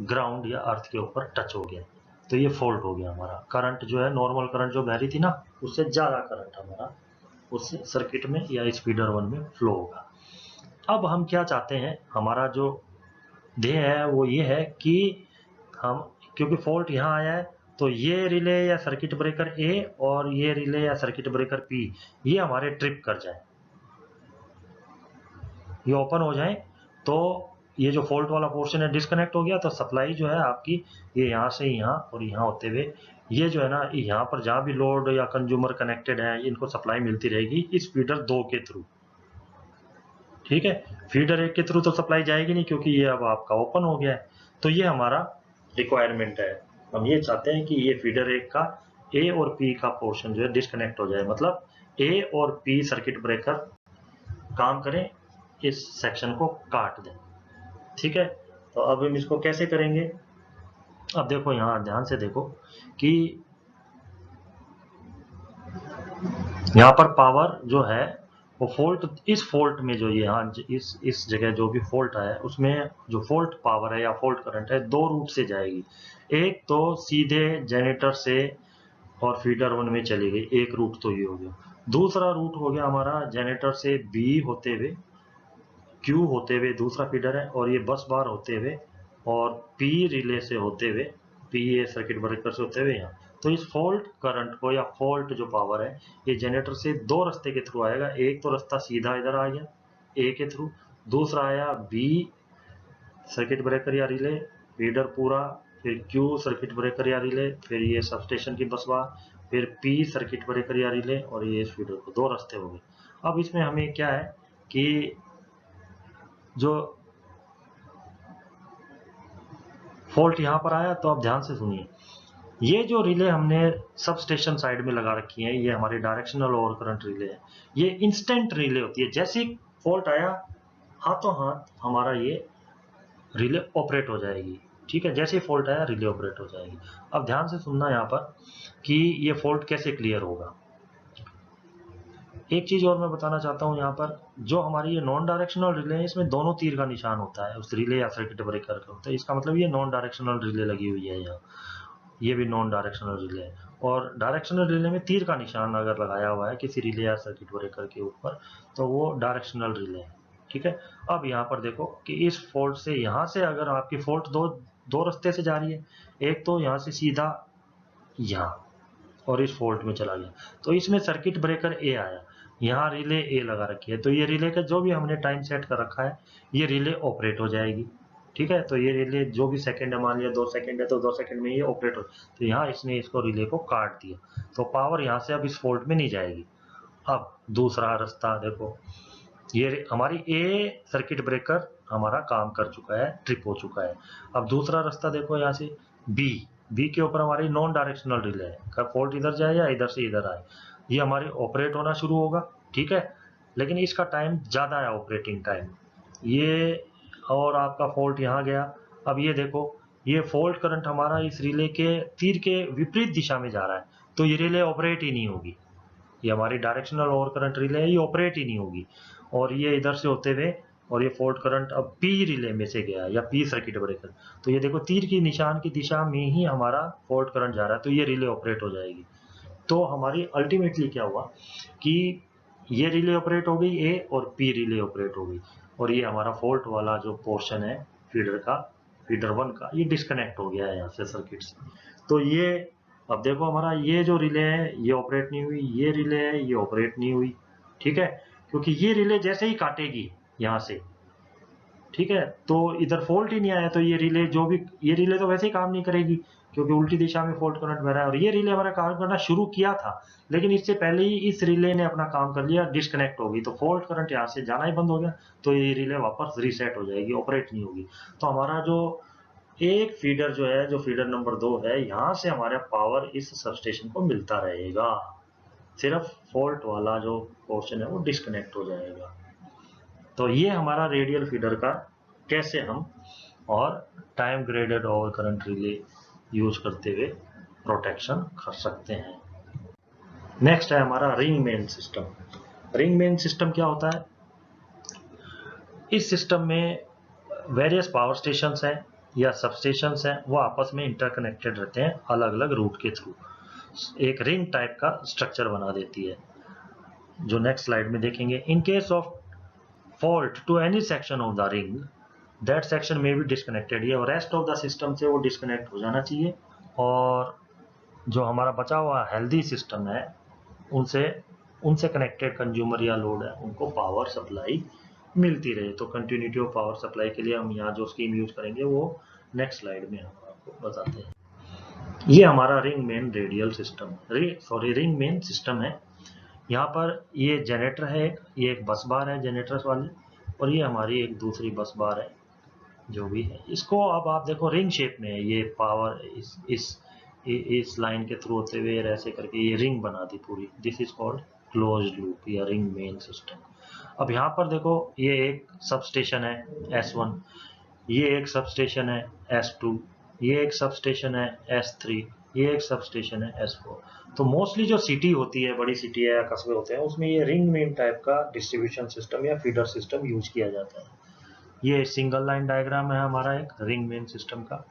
ग्राउंड या अर्थ के ऊपर टच हो गया, तो ये फॉल्ट हो गया। हमारा करंट जो है, नॉर्मल करंट जो बह रही थी ना, उससे ज़्यादा करंट हमारा उस सर्किट में या इस फीडर 1 में फ्लो होगा। अब हम क्या चाहते हैं, हमारा जो ध्येय है वो ये है कि हम, क्योंकि फॉल्ट यहाँ आया है, तो ये रिले या सर्किट ब्रेकर ए और ये रिले या सर्किट ब्रेकर पी ये हमारे ट्रिप कर जाए, ये ओपन हो जाए, तो ये जो फॉल्ट वाला पोर्शन है डिस्कनेक्ट हो गया, तो सप्लाई जो है आपकी ये यहाँ से यहाँ और यहाँ होते हुए ये जो है ना, यहाँ पर जहाँ भी लोड या कंज्यूमर कनेक्टेड है इनको सप्लाई मिलती रहेगी इस फीडर 2 के थ्रू। ठीक है, फीडर 1 के थ्रू तो सप्लाई जाएगी नहीं क्योंकि ये अब आपका ओपन हो गया है। तो ये हमारा रिक्वायरमेंट है, हम ये चाहते हैं कि ये फीडर 1 का ए और पी का पोर्शन जो है डिस्कनेक्ट हो जाए, मतलब ए और पी सर्किट ब्रेकर काम करें, इस सेक्शन को काट दें। ठीक है, तो अब हम इसको कैसे करेंगे। अब देखो यहाँ ध्यान से देखो कि यहाँ पर पावर जो है वो फॉल्ट, इस फॉल्ट में जो यहाँ इस जगह जो भी फॉल्ट आया है उसमें जो फॉल्ट पावर है या फॉल्ट करंट है दो रूट से जाएगी। एक तो सीधे जनरेटर से और फीडर 1 में चली गई, एक रूट तो ये हो गया। दूसरा रूट हो गया हमारा जनरेटर से बी होते हुए, क्यू होते हुए दूसरा फीडर है, और ये बस बार होते हुए और पी रिले से होते हुए, पी ए सर्किट ब्रेकर से होते हुए यहाँ। तो इस फॉल्ट करंट को या फॉल्ट जो पावर है ये जनरेटर से दो रास्ते के थ्रू आएगा। एक तो रास्ता सीधा इधर आ गया ए के थ्रू, दूसरा आया बी सर्किट ब्रेकर या रिले फीडर पूरा, फिर क्यू सर्किट ब्रेकर या रिले, फिर ये सब स्टेशन की बस बार, फिर पी सर्किट ब्रेकर या रिले, और ये इस फीडर को दो रास्ते हो गए। अब इसमें हमें क्या है कि जो फॉल्ट यहाँ पर आया, तो आप ध्यान से सुनिए, ये जो रिले हमने सब स्टेशन साइड में लगा रखी है ये हमारी डायरेक्शनल ओवर करंट रिले है। ये इंस्टेंट रिले होती है, जैसे ही फॉल्ट आया हाथों हाथ हमारा ये रिले ऑपरेट हो जाएगी। ठीक है, जैसे ही फॉल्ट आया रिले ऑपरेट हो जाएगी। अब ध्यान से सुनना यहाँ पर कि ये फॉल्ट कैसे क्लियर होगा। एक चीज और मैं बताना चाहता हूँ, यहाँ पर जो हमारी ये नॉन डायरेक्शनल रिले है इसमें दोनों तीर का निशान होता है उस रिले या सर्किट ब्रेकर का होता है, इसका मतलब ये नॉन डायरेक्शनल रिले लगी हुई है यहाँ, ये भी नॉन डायरेक्शनल रिले है। और डायरेक्शनल रिले में तीर का निशान अगर लगाया हुआ है किसी रिले या सर्किट ब्रेकर के ऊपर तो वो डायरेक्शनल रिले है। ठीक है, अब यहाँ पर देखो कि इस फॉल्ट से यहाँ से अगर आपकी फॉल्ट दो रास्ते से जा रही है, एक तो यहाँ से सीधा यहाँ और इस फॉल्ट में चला गया, तो इसमें सर्किट ब्रेकर ए आया, यहाँ रिले ए लगा रखी है, तो ये रिले का जो भी हमने टाइम सेट कर रखा है ये रिले ऑपरेट हो जाएगी। ठीक है, तो ये रिले जो भी सेकंड है, मान लिया 2 सेकंड है तो 2 सेकंड में ये ऑपरेट हो, तो यहाँ इसने इसको रिले को काट दिया, तो पावर यहाँ से अब इस फॉल्ट में नहीं जाएगी। अब दूसरा रास्ता देखो, ये हमारी ए सर्किट ब्रेकर हमारा काम कर चुका है, ट्रिप हो चुका है। अब दूसरा रास्ता देखो, यहाँ से बी के ऊपर हमारी नॉन डायरेक्शनल रिले है, कब फॉल्ट इधर जाए या इधर से इधर आए ये हमारी ऑपरेट होना शुरू होगा। ठीक है, लेकिन इसका टाइम ज़्यादा है ऑपरेटिंग टाइम ये, और आपका फॉल्ट यहाँ गया। अब ये देखो, ये फॉल्ट करंट हमारा इस रिले के तीर के विपरीत दिशा में जा रहा है, तो ये रिले ऑपरेट ही नहीं होगी, ये हमारी डायरेक्शनल ओवर करंट रिले है, ये ऑपरेट ही नहीं होगी। और ये इधर से होते हुए और ये फॉल्ट करंट अब पी रिले में से गया या पी सर्किट ब्रेकर, तो ये देखो तीर की निशान की दिशा में ही हमारा फॉल्ट करंट जा रहा है, तो ये रिले ऑपरेट हो जाएगी। तो हमारी अल्टीमेटली क्या हुआ कि ये रिले ऑपरेट हो गई ए और पी रिले ऑपरेट हो गई, और ये हमारा फॉल्ट वाला जो पोर्शन है फीडर 1 का ये डिस्कनेक्ट हो गया है यहाँ से सर्किट से। तो ये अब देखो हमारा ये जो रिले है ये ऑपरेट नहीं हुई, ये रिले है ये ऑपरेट नहीं हुई, ठीक है, क्योंकि ये रिले जैसे ही काटेगी यहाँ से, ठीक है, तो इधर फॉल्ट ही नहीं आया, तो ये रिले जो भी, ये रिले तो वैसे ही काम नहीं करेगी क्योंकि उल्टी दिशा में फॉल्ट करंट बह रहा है, और ये रिले हमारा काम करना शुरू किया था लेकिन इससे पहले ही इस रिले ने अपना काम कर लिया, डिस्कनेक्ट होगी, तो फॉल्ट करंट यहाँ से जाना ही बंद हो गया, तो ये रिले वापस रीसेट हो जाएगी, ऑपरेट नहीं होगी। तो हमारा जो एक फीडर जो है, जो फीडर नंबर 2 है, यहाँ से हमारा पावर इस सबस्टेशन को मिलता रहेगा, सिर्फ फॉल्ट वाला जो पोर्शन है वो डिस्कनेक्ट हो जाएगा। तो ये हमारा रेडियल फीडर का कैसे हम और time graded over current relay use करते हुए प्रोटेक्शन कर सकते हैं। नेक्स्ट है हमारा ring main system. Ring main system क्या होता है? इस सिस्टम में वेरियस पावर स्टेशंस हैं या सबस्टेशंस हैं, वो आपस में इंटरकनेक्टेड रहते हैं अलग अलग रूट के थ्रू, एक रिंग टाइप का स्ट्रक्चर बना देती है, जो नेक्स्ट स्लाइड में देखेंगे। In case of fault to any section of the ring, that section में भी डिस्कनेक्टेड है और रेस्ट ऑफ द सिस्टम से वो डिस्कनेक्ट हो जाना चाहिए, और जो हमारा बचा हुआ हेल्दी सिस्टम है उनसे कनेक्टेड कंज्यूमर या लोड है उनको पावर सप्लाई मिलती रहे। तो कंटिन्यूटी ऑफ पावर सप्लाई के लिए हम यहाँ जो स्कीम यूज करेंगे वो नेक्स्ट स्लाइड में हम आपको बताते हैं। ये हमारा ring main radial system, ring main system है। यहाँ पर ये जनरेटर है, ये एक बस बार है जनरेटर्स वाली, और ये हमारी एक दूसरी बस बार है जो भी है। इसको अब आप देखो रिंग शेप में है, ये पावर इस लाइन के थ्रू होते हुए ऐसे करके ये रिंग बना दी पूरी। This is called closed loop या रिंग मेन सिस्टम। अब यहाँ पर देखो ये एक सब स्टेशन है S1, ये एक सब स्टेशन है S2, ये एक सब स्टेशन है S3, ये एक सब स्टेशन है S4। तो मोस्टली जो सिटी होती है, बड़ी सिटी है या कस्बे होते हैं, उसमें ये रिंग मेन टाइप का डिस्ट्रीब्यूशन सिस्टम या फीडर सिस्टम यूज किया जाता है। ये सिंगल लाइन डायग्राम है हमारा एक रिंग मेन सिस्टम का,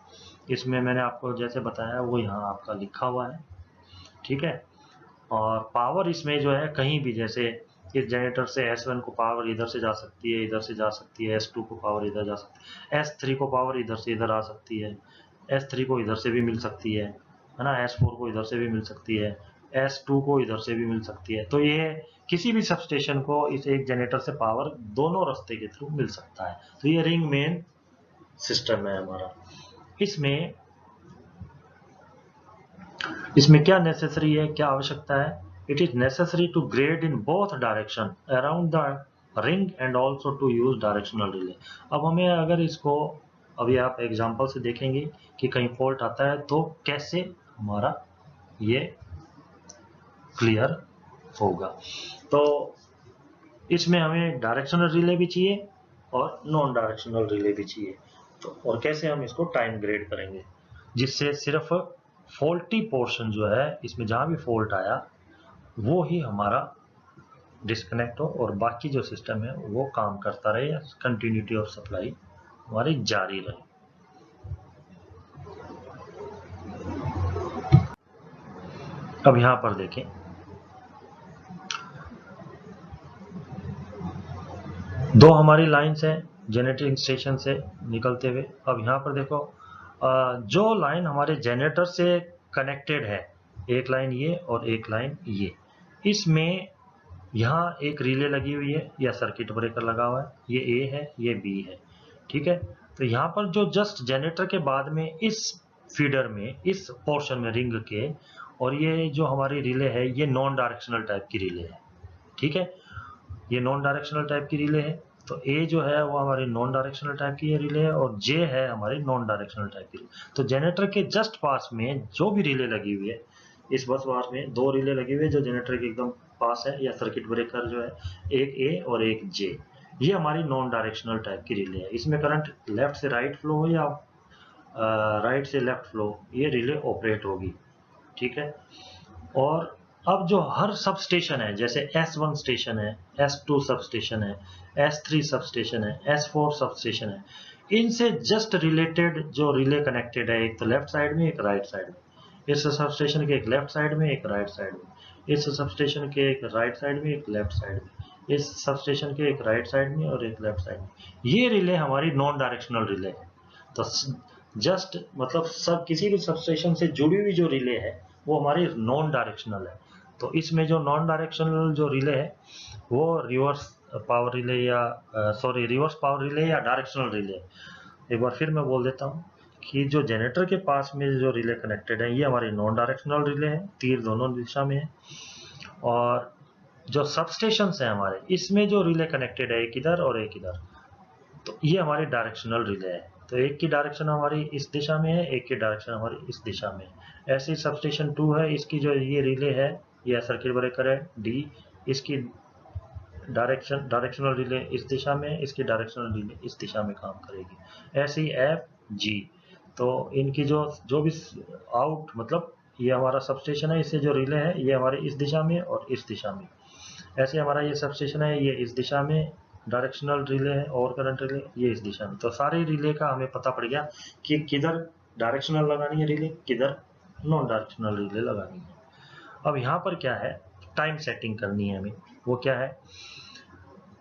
इसमें मैंने आपको जैसे बताया वो यहाँ आपका लिखा हुआ है, ठीक है। और पावर इसमें जो है कहीं भी, जैसे इस जनरेटर से S1 को पावर इधर से जा सकती है, इधर से जा सकती है, S2 को पावर इधर जा सकती है, S3 को पावर इधर से इधर आ सकती है, S3 को इधर से भी मिल सकती है ना, S4 को इधर से भी मिल सकती है, S2 को इधर से भी मिल सकती है। तो ये किसी भी सबस्टेशन को इस एक जनरेटर से पावर दोनों रास्ते के थ्रू मिल सकता है। तो ये रिंग मेन सिस्टम है हमारा। इसमें क्या नेसेसरी है, क्या आवश्यकता है? It is necessary to grade in both direction around the ring and also to use directional relay. अब हमें अगर इसको अभी आप एग्जांपल से देखेंगे कि कहीं फॉल्ट आता है तो कैसे हमारा ये क्लियर होगा। तो इसमें हमें डायरेक्शनल रिले भी चाहिए और नॉन डायरेक्शनल रिले भी चाहिए। तो और कैसे हम इसको टाइम ग्रेड करेंगे जिससे सिर्फ फॉल्टी पोर्शन जो है इसमें जहां भी फॉल्ट आया वो ही हमारा डिस्कनेक्ट हो और बाकी जो सिस्टम है वो काम करता रहे, कंटिन्यूटी ऑफ सप्लाई हमारी जारी रहे। अब यहां पर देखें, दो हमारी लाइंस हैं जनरेटिंग स्टेशन से निकलते हुए। अब यहाँ पर देखो जो लाइन हमारे जनरेटर से कनेक्टेड है, एक लाइन ये और एक लाइन ये, इसमें यहाँ एक रिले लगी हुई है या सर्किट ब्रेकर लगा हुआ है, ये A है ये B है, ठीक है। तो यहाँ पर जो जस्ट जनरेटर के बाद में इस फीडर में इस पोर्शन में रिंग के, और ये जो हमारी रिले है ये नॉन डायरेक्शनल टाइप की रिले है, ठीक है, ये नॉन डायरेक्शनल टाइप की रिले है। तो A जो है वो हमारी नॉन डायरेक्शनल टाइप की रिले है और J है हमारी नॉन डायरेक्शनल टाइप की रिले। तो जनरेटर के जस्ट पास में जो भी रिले लगी हुई है, इस बस बार में दो रिले लगी हुई है जो जनरेटर के एकदम पास है, या सर्किट ब्रेकर जो है एक A और एक J, ये हमारी नॉन डायरेक्शनल टाइप की रिले है। इसमें करंट लेफ्ट से राइट फ्लो हो या राइट से लेफ्ट फ्लो, ये रिले ऑपरेट होगी, ठीक है। और अब जो हर सब स्टेशन है, जैसे S1 स्टेशन है, S2 सब स्टेशन है, S3 सब स्टेशन है, S4 सब स्टेशन है, इनसे जस्ट रिलेटेड जो रिले कनेक्टेड है, एक तो लेफ्ट साइड में एक राइट साइड में, इस सब स्टेशन के एक लेफ्ट साइड में एक राइट साइड में, इस सब स्टेशन के एक राइट साइड में एक लेफ्ट साइड में, इस सब स्टेशन के एक राइट साइड में और एक लेफ्ट साइड में, ये रिले हमारी नॉन डायरेक्शनल रिले है। तो जस्ट मतलब सब किसी भी सबस्टेशन से जुड़ी हुई जो रिले है वो हमारी नॉन डायरेक्शनल है। तो इसमें जो नॉन डायरेक्शनल जो रिले है वो रिवर्स पावर रिले या रिवर्स पावर रिले या डायरेक्शनल रिले। एक बार फिर मैं बोल देता हूँ कि जो जनरेटर के पास में जो रिले कनेक्टेड है ये हमारी नॉन डायरेक्शनल रिले है, तीर दोनों दिशा में है। और जो सबस्टेशन है हमारे, इसमें जो रिले कनेक्टेड है एक इधर और एक इधर, तो ये हमारी डायरेक्शनल रिले है। तो एक की डायरेक्शन हमारी इस दिशा में है, एक की डायरेक्शन हमारी इस दिशा में है। ऐसे ही सबस्टेशन 2 है, इसकी जो ये रिले है, ये सर्किट ब्रेकर है डी, इसकी डायरेक्शनल रिले इस दिशा में, इसकी डायरेक्शनल रिले इस दिशा में काम करेगी। ऐसे ही एफ जी, तो इनकी जो जो भी आउट मतलब ये हमारा सबस्टेशन है, इससे जो रिले है ये हमारे इस दिशा में और इस दिशा में। ऐसे हमारा ये सबस्टेशन है, ये इस दिशा में डायरेक्शनल रिले है और करंट रिले ये इस दिशा में। तो सारे रिले का हमें पता पड़ गया कि किधर डायरेक्शनल लगानी है रिले, किधर नॉन डायरेक्शनल रिले लगानी है। अब यहाँ पर क्या है, टाइम सेटिंग करनी है हमें। वो क्या है,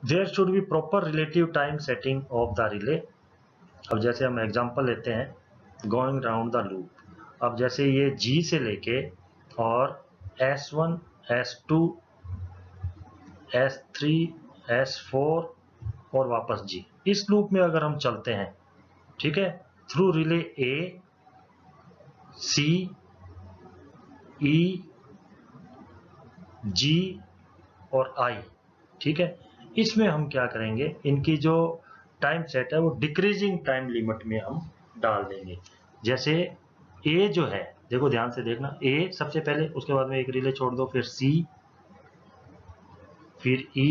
there should be proper relative time setting of the relay. अब जैसे हम एग्जांपल लेते हैं गोइंग राउंड द लूप। अब जैसे ये G से लेके और S1 S2 S3 S4 और वापस G, इस लूप में अगर हम चलते हैं, ठीक है, through relay A C E G और I, ठीक है, इसमें हम क्या करेंगे, इनकी जो टाइम सेट है वो डिक्रीजिंग टाइम लिमिट में हम डाल देंगे। जैसे A जो है, देखो ध्यान से देखना, A सबसे पहले, उसके बाद में एक रिले छोड़ दो, फिर C, फिर E,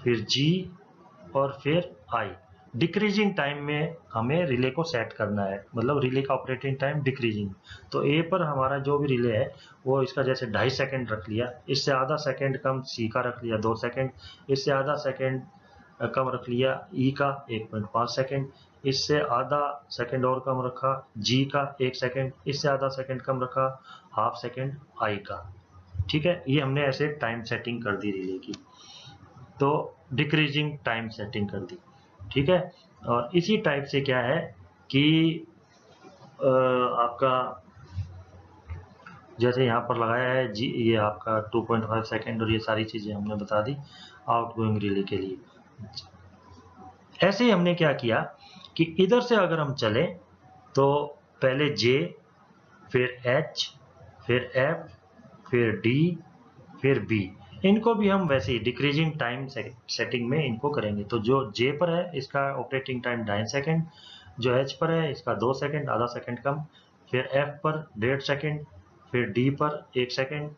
फिर G और फिर I। डिक्रीजिंग टाइम में हमें रिले को सेट करना है, मतलब रिले का ऑपरेटिंग टाइम डिक्रीजिंग। तो ए पर हमारा जो भी रिले है वो इसका जैसे 2.5 सेकेंड रख लिया, इससे आधा सेकेंड कम सी का रख लिया 2 सेकेंड, इससे आधा सेकेंड कम रख लिया ई का 1.5 सेकेंड, इससे आधा सेकेंड और कम रखा जी का 1 सेकेंड, इससे आधा सेकेंड कम रखा हाफ सेकेंड आई का। ठीक है, ये हमने ऐसे टाइम सेटिंग कर दी रिले की, तो डिक्रीजिंग टाइम सेटिंग कर दी। ठीक है, और इसी टाइप से क्या है कि आपका जैसे यहाँ पर लगाया है जी, ये आपका 2.5 सेकेंड और ये सारी चीज़ें हमने बता दी आउटगोइंग रिले के लिए। ऐसे ही हमने क्या किया कि इधर से अगर हम चले तो पहले J, फिर H, फिर F, फिर D, फिर B, इनको भी हम वैसे ही डिक्रीजिंग टाइम सेटिंग में इनको करेंगे। तो जो J पर है इसका ऑपरेटिंग टाइम 2.5 सेकेंड, जो H पर है इसका 2 सेकेंड, आधा सेकेंड कम, फिर F पर 1.5 सेकेंड, फिर D पर 1 सेकेंड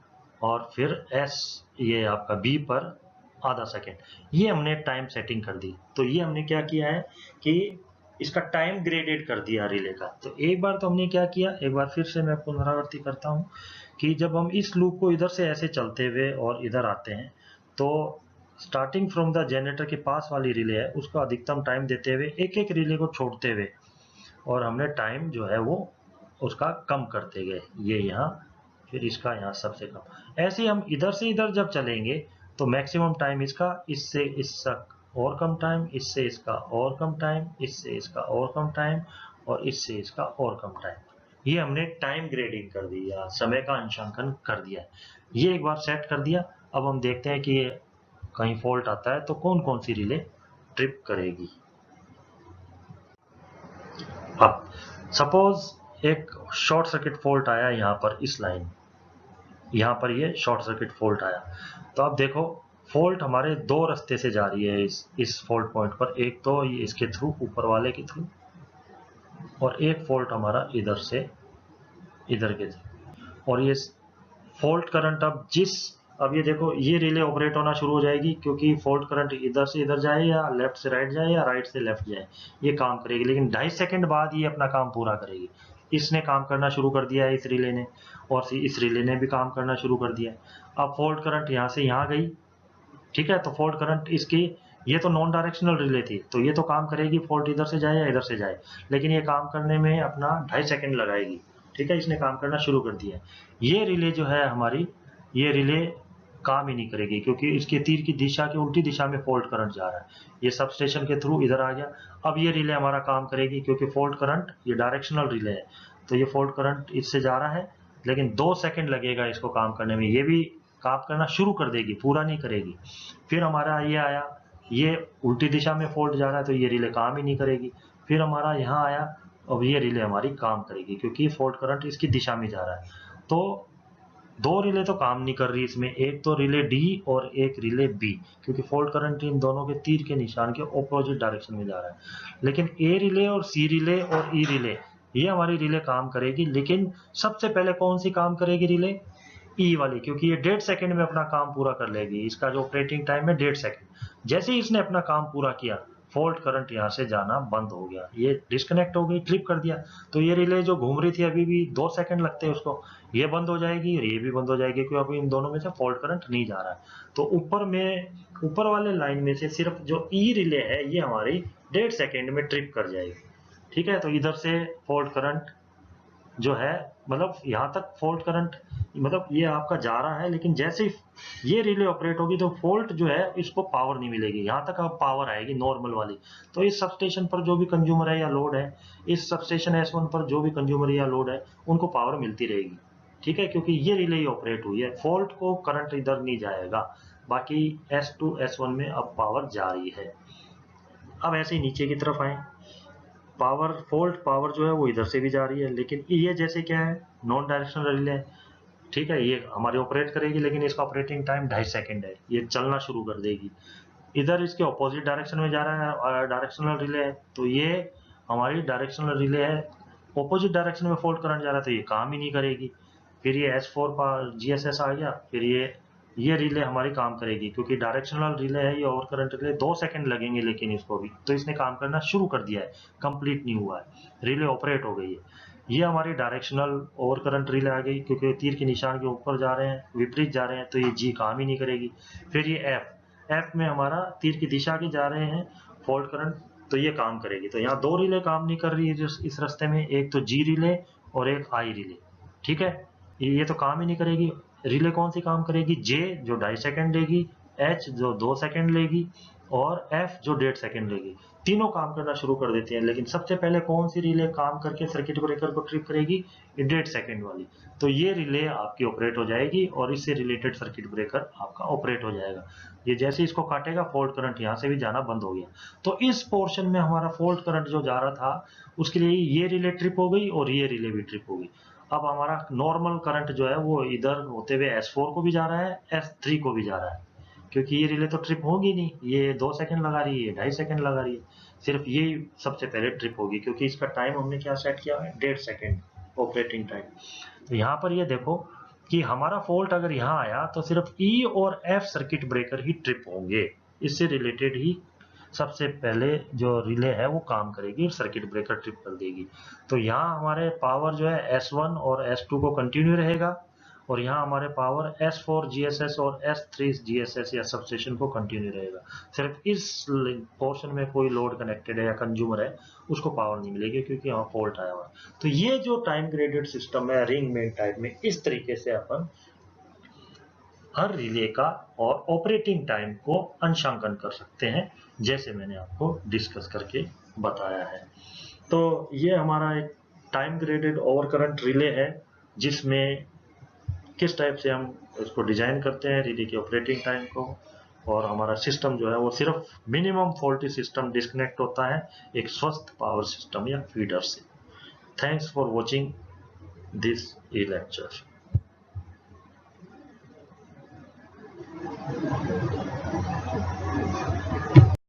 और फिर S ये आपका B पर आधा सेकेंड। ये हमने टाइम सेटिंग कर दी। तो ये हमने क्या किया है कि इसका टाइम ग्रेडेड कर दिया रिले का। तो एक बार तो हमने क्या किया, एक बार फिर से मैं पुनरावृत्ति करता हूँ कि जब हम इस लूप को इधर से ऐसे चलते हुए और इधर आते हैं तो स्टार्टिंग फ्रॉम द जनरेटर के पास वाली रिले है उसको अधिकतम टाइम देते हुए एक एक रिले को छोड़ते हुए और हमने टाइम जो है वो उसका कम करते गए, ये यहाँ, फिर इसका यहाँ सबसे कम। ऐसे ही हम इधर से इधर जब चलेंगे तो मैक्सिमम टाइम इसका, इससे इसका और कम टाइम, इससे इसका और कम टाइम, इससे इसका और कम टाइम और इससे इसका और कम टाइम। ये हमने टाइम ग्रेडिंग कर दी या समय का अंशांकन कर दिया। ये एक बार सेट कर दिया। अब हम देखते हैं कि कहीं फॉल्ट आता है तो कौन कौन सी रिले ट्रिप करेगी। अब सपोज एक शॉर्ट सर्किट फॉल्ट आया यहाँ पर, इस लाइन, यहाँ पर ये शॉर्ट सर्किट फॉल्ट आया। तो अब देखो फॉल्ट हमारे दो रास्ते से जा रही है इस फॉल्ट पॉइंट पर, एक तो ये इसके थ्रू, ऊपर वाले के थ्रू, और एक फॉल्ट हमारा इधर से इधर के थ्रू। और ये फॉल्ट करंट अब ये देखो ये रिले ऑपरेट होना शुरू हो जाएगी क्योंकि फॉल्ट करंट इधर से इधर जाए या लेफ्ट से राइट जाए या राइट से लेफ्ट जाए ये काम करेगी, लेकिन 2.5 सेकेंड बाद ये अपना काम पूरा करेगी। इसने काम करना शुरू कर दिया है इस रिले ने, और इस रिले ने भी काम करना शुरू कर दिया है। अब फॉल्ट करंट यहाँ से यहाँ गई, ठीक है, तो फॉल्ट करंट इसकी, ये तो नॉन डायरेक्शनल रिले थी तो ये तो काम करेगी फॉल्ट इधर से जाए या इधर से जाए, लेकिन ये काम करने में अपना 2.5 सेकेंड लगाएगी। ठीक है, इसने काम करना शुरू कर दिया। ये रिले जो है हमारी, ये रिले काम ही नहीं करेगी क्योंकि इसके तीर की दिशा के उल्टी दिशा में फॉल्ट करंट जा रहा है। ये सब स्टेशन के थ्रू इधर आ गया। अब ये रिले हमारा काम करेगी क्योंकि फॉल्ट करंट, ये डायरेक्शनल रिले है तो ये फॉल्ट करंट इससे जा रहा है लेकिन 2 सेकंड लगेगा इसको काम करने में। ये भी काम करना शुरू कर देगी, पूरा नहीं करेगी। फिर हमारा ये आया, ये उल्टी दिशा में फॉल्ट जा रहा है तो ये रिले काम ही नहीं करेगी। फिर हमारा यहाँ आया, अब ये रिले हमारी काम करेगी क्योंकि फॉल्ट करंट इसकी दिशा में जा रहा है। तो 2 रिले तो काम नहीं कर रही इसमें, एक तो रिले डी और एक रिले बी, क्योंकि फॉल्ट करंट इन दोनों के तीर के निशान के ऑपोजिट डायरेक्शन में जा रहा है। लेकिन ए रिले और सी रिले और ई रिले, ये हमारी रिले काम करेगी। लेकिन सबसे पहले कौन सी काम करेगी रिले? ई वाली, क्योंकि ये 1.5 सेकंड में अपना काम पूरा कर लेगी। इसका जो ऑपरेटिंग टाइम है 1.5 सेकंड। जैसे ही इसने अपना काम पूरा किया, फॉल्ट करंट यहाँ से जाना बंद हो गया, ये डिस्कनेक्ट हो गई, ट्रिप कर दिया। तो ये रिले जो घूम रही थी अभी भी 2 सेकंड लगते हैं उसको, ये बंद हो जाएगी और ये भी बंद हो जाएगी, क्योंकि अभी इन दोनों में से फॉल्ट करंट नहीं जा रहा है। तो ऊपर वाले लाइन में से सिर्फ जो ई रिले है ये हमारी 1.5 सेकंड में ट्रिप कर जाएगी। ठीक है, तो इधर से फॉल्ट करंट जो है, मतलब यहाँ तक फॉल्ट करंट, मतलब ये आपका जा रहा है, लेकिन जैसे ही ये रिले ऑपरेट होगी तो फॉल्ट जो है इसको पावर नहीं मिलेगी, यहाँ तक अब पावर आएगी नॉर्मल वाली। तो इस सबस्टेशन पर जो भी कंज्यूमर है या लोड है, इस सबस्टेशन S1 पर जो भी कंज्यूमर या लोड है, उनको पावर मिलती रहेगी। ठीक है, क्योंकि ये रिले ही ऑपरेट हुई है, फॉल्ट को करंट इधर नहीं जाएगा। बाकी S2 S1 में अब पावर जा रही है। अब ऐसे ही नीचे की तरफ आए, पावर फॉल्ट पावर जो है वो इधर से भी जा रही है, लेकिन ये जैसे क्या है, नॉन डायरेक्शनल रिले है। ठीक है, ये हमारी ऑपरेट करेगी, लेकिन इसका ऑपरेटिंग टाइम 2.5 सेकंड है, ये चलना शुरू कर देगी। इधर इसके ऑपोजिट डायरेक्शन में जा रहा है, डायरेक्शनल रिले है, तो ये हमारी डायरेक्शनल रिले है। ऑपोजिट डायरेक्शन में फॉल्ट करंट जा रहा है तो ये काम ही नहीं करेगी। फिर ये S4 पर GSS आ गया, फिर ये रिले हमारी काम करेगी, क्योंकि डायरेक्शनल रिले है ये, ओवर करंट रिले 2 सेकंड लगेंगे, लेकिन इसको भी तो इसने काम करना शुरू कर दिया है, कंप्लीट नहीं हुआ है, रिले ऑपरेट हो गई है। ये हमारी डायरेक्शनल ओवर करंट रिले आ गई, क्योंकि तीर के निशान के ऊपर जा रहे हैं, विपरीत जा रहे हैं, तो ये जी काम ही नहीं करेगी। फिर ये एफ में हमारा तीर की दिशा के जा रहे हैं फॉल्ट करंट, तो ये काम करेगी। तो यहाँ 2 रिले काम नहीं कर रही है इस रास्ते में, एक तो जी रिले और एक आई रिले। ठीक है, ये तो काम ही नहीं करेगी। रिले कौन सी काम करेगी? जे जो 2.5 सेकंड लेगी, एच जो 2 सेकंड लेगी, और एफ जो 1.5 सेकंड लेगी। तीनों काम करना शुरू कर देती हैं, लेकिन सबसे पहले कौन सी रिले काम करके सर्किट ब्रेकर को ट्रिप करेगी? 1.5 सेकंड वाली। तो ये रिले आपकी ऑपरेट हो जाएगी और इससे रिलेटेड सर्किट ब्रेकर आपका ऑपरेट हो जाएगा। ये जैसे इसको काटेगा, फॉल्ट करंट यहाँ से भी जाना बंद हो गया। तो इस पोर्शन में हमारा फॉल्ट करंट जो जा रहा था, उसके लिए ये रिले ट्रिप हो गई और ये रिले भी ट्रिप हो गई। अब हमारा नॉर्मल करंट जो है वो इधर होते हुए S4 को भी जा रहा है, S3 को भी जा रहा है, क्योंकि ये रिले तो ट्रिप होगी नहीं, ये 2 सेकंड लगा रही है, 2.5 सेकंड लगा रही है, सिर्फ ये सबसे पहले ट्रिप होगी, क्योंकि इसका टाइम हमने क्या सेट किया है? 1.5 सेकंड ऑपरेटिंग टाइम। तो यहाँ पर ये देखो कि हमारा फॉल्ट अगर यहाँ आया तो सिर्फ E और F सर्किट ब्रेकर ही ट्रिप होंगे, इससे रिलेटेड ही सबसे पहले जो रिले है वो काम करेगी, सर्किट ब्रेकर ट्रिप कर देगी। तो यहाँ हमारे पावर जो है S1 और S2 को कंटिन्यू रहेगा, और यहाँ हमारे पावर S4 GSS और S3 GSS या सबस्टेशन को कंटिन्यू रहेगा। सिर्फ इस पोर्शन में कोई लोड कनेक्टेड है या कंज्यूमर है, उसको पावर नहीं मिलेगी, क्योंकि यहाँ फॉल्ट आया हुआ है। तो ये जो टाइम ग्रेडेड सिस्टम है रिंग मेन टाइप में, इस तरीके से अपन हर रिले का और ऑपरेटिंग टाइम को अंशांकन कर सकते हैं, जैसे मैंने आपको डिस्कस करके बताया है। तो ये हमारा एक time graded over current relay है, जिसमें किस टाइप से हम इसको डिजाइन करते हैं रिले के ऑपरेटिंग टाइम को, और हमारा सिस्टम जो है वो सिर्फ मिनिमम फॉल्टी सिस्टम डिस्कनेक्ट होता है एक स्वस्थ पावर सिस्टम या फीडर से। Thanks for watching this E lecture.